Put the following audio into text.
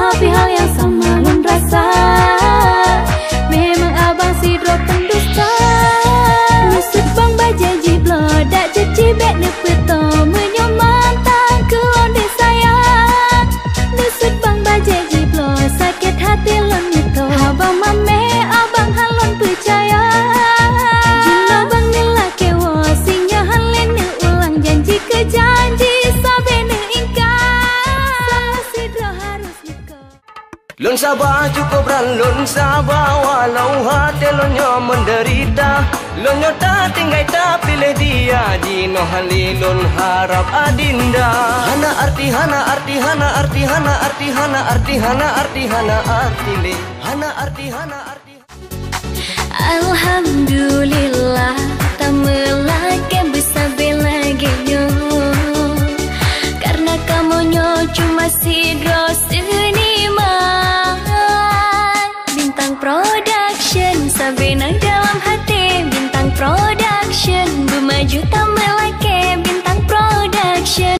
Tapi hal yang sama lun rasa, memang abang sidro pendusta. Nusut bang bajaji blodak caci bek nepeto menyomantang kelon disayang. Nusut bang bajaji blod sakit hati lon neto. Abang mame abang halon percaya. Jino bang nila kewo sinya halen ne ulang janji ke janji sabe ne ingkar. Sama sidro harus neko. Lun sabar cukup ran lun sabar walau hati lunyo menderita. Lunyo tak tinggal tak pilih dia Jino hali lun harap adinda. Hana arti hana arti hana arti hana arti hana arti hana arti hana arti le hana arti hana arti. Alhamdulillah tak melake bisa lagi nyo. Karena kamu nyo cuma sidro seniman. Bintang production Sabina dalam